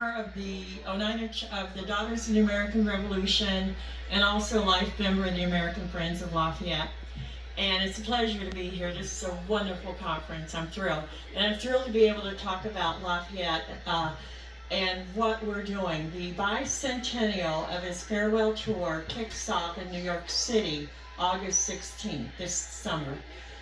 Of the of the Daughters of the American Revolution, and also life member of the American Friends of Lafayette. And it's a pleasure to be here. This is a wonderful conference. I'm thrilled. And I'm thrilled to be able to talk about Lafayette and what we're doing. The bicentennial of his farewell tour kicks off in New York City August 16th, this summer.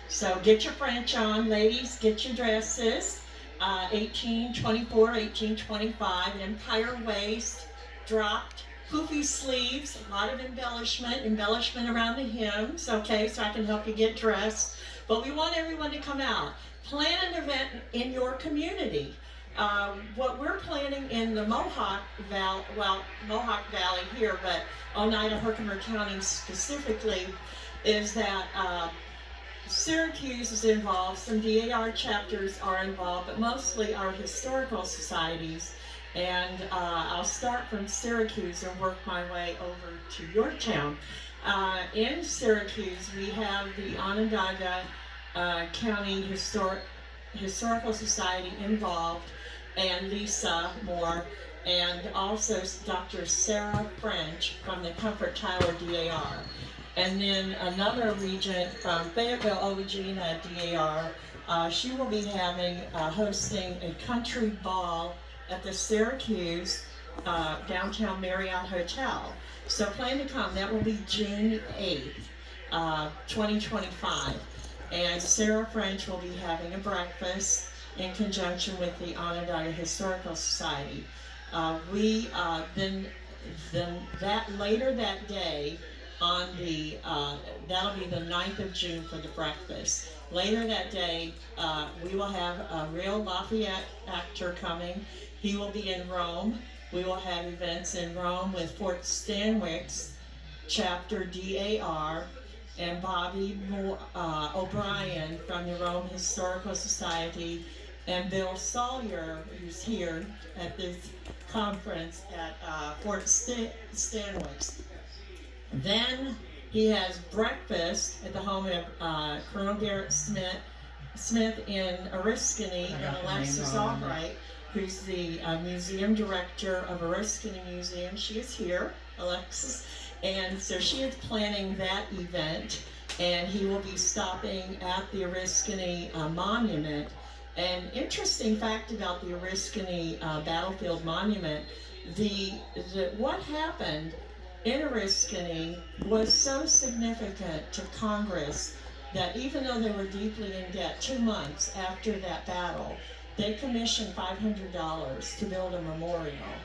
So get your French on, ladies, get your dresses. 1824, 1825, empire waist, dropped, poofy sleeves, a lot of embellishment around the hems, okay, so I can help you get dressed. But we want everyone to come out. Plan an event in your community. What we're planning in the Mohawk Valley, well, Mohawk Valley here, but Oneida, Herkimer County specifically, is that Syracuse is involved, some DAR chapters are involved, but mostly our historical societies. And I'll start from Syracuse and work my way over to Yorktown. In Syracuse, we have the Onondaga County Historical Society involved, and Lisa Moore, and also Dr. Sarah French from the Comfort Tyler DAR. And then another regent from Fayetteville, Ogina DAR, she will be hosting a country ball at the Syracuse downtown Marriott Hotel. So plan to come. That will be June 8th, 2025. And Sarah French will be having a breakfast in conjunction with the Onondaga Historical Society. Later that day, on the that'll be the 9th of June for the breakfast. Later that day, we will have a real Lafayette actor coming. He will be in Rome. We will have events in Rome with Fort Stanwix chapter DAR and Bobby O'Brien from the Rome Historical Society, and Bill Sawyer, who's here at this conference at Fort Stanwix. Then he has breakfast at the home of Colonel Garrett Smith in Oriskany, and Alexis Albright, who's the museum director of Oriskany Museum. She is here, Alexis, and so she is planning that event, and he will be stopping at the Oriskany Monument. An interesting fact about the Oriskany Battlefield Monument, what happened in Oriskany was so significant to Congress that even though they were deeply in debt, 2 months after that battle, they commissioned $500 to build a memorial.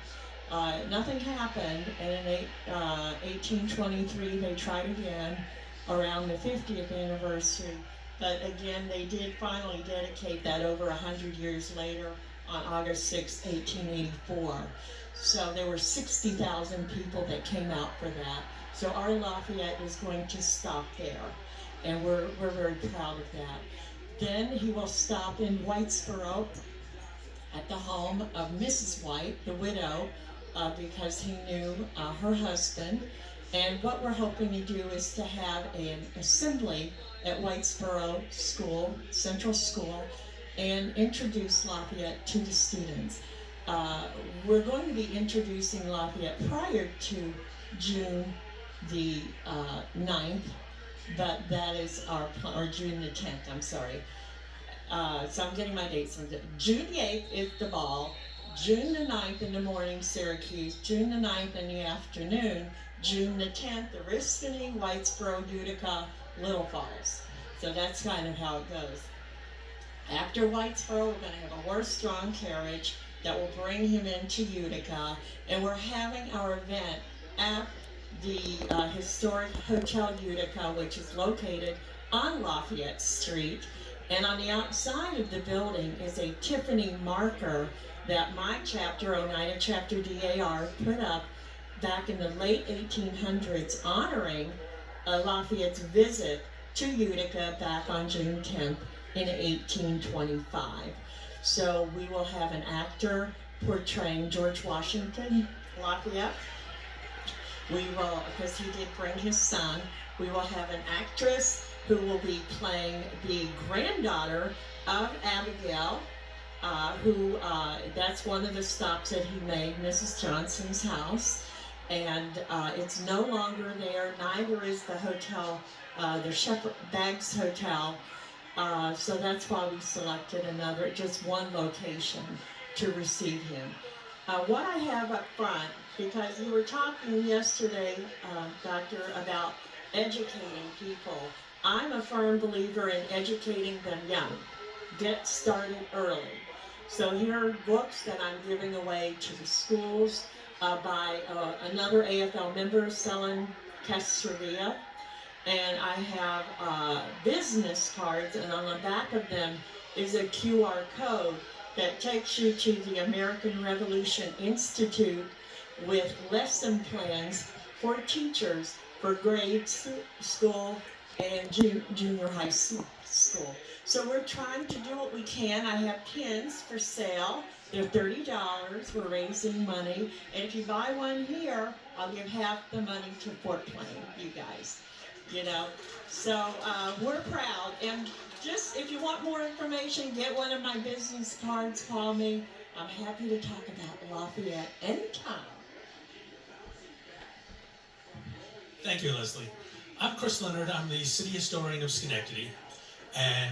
Nothing happened, and in 1823 they tried again around the 50th anniversary. But again, they did finally dedicate that over 100 years later on August 6, 1884. So there were 60,000 people that came out for that. So our Lafayette is going to stop there, and we're very proud of that. Then he will stop in Whitesboro at the home of Mrs. White, the widow, because he knew her husband. And what we're hoping to do is to have an assembly at Whitesboro School, Central School, and introduce Lafayette to the students. We're going to be introducing Lafayette prior to June the 9th, but that is or June the 10th, I'm sorry. So I'm getting my dates. June the 8th is the ball, June the 9th in the morning, Syracuse, June the 9th in the afternoon, June the 10th, Oriskany, Whitesboro, Utica, Little Falls. So that's kind of how it goes. After Whitesboro, we're going to have a horse-drawn carriage that will bring him into Utica, and we're having our event at the historic Hotel Utica, which is located on Lafayette Street. And on the outside of the building is a Tiffany marker that my chapter, Oneida Chapter DAR, put up back in the late 1800s, honoring Lafayette's visit to Utica back on June 10th in 1825. So we will have an actor portraying George Washington Lafayette. We will, because he did bring his son, we will have an actress who will be playing the granddaughter of Abigail, that's one of the stops that he made, Mrs. Johnson's house. And it's no longer there, neither is the hotel, the Shepherd Bags Hotel. So that's why we selected just one location to receive him. What I have up front, because you were talking yesterday, Doctor, about educating people. I'm a firm believer in educating them young. Get started early. So here are books that I'm giving away to the schools by another AFL member, Selin Castrevia. And I have business cards, and on the back of them is a QR code that takes you to the American Revolution Institute with lesson plans for teachers for grade school and junior high school. So we're trying to do what we can. I have pins for sale. They're $30. We're raising money. And if you buy one here, I'll give half the money to Fort Plain, you guys. You know, so we're proud. And just if you want more information, get one of my business cards, call me. I'm happy to talk about Lafayette anytime. Thank you, Leslie. I'm Chris Leonard. I'm the City Historian of Schenectady. And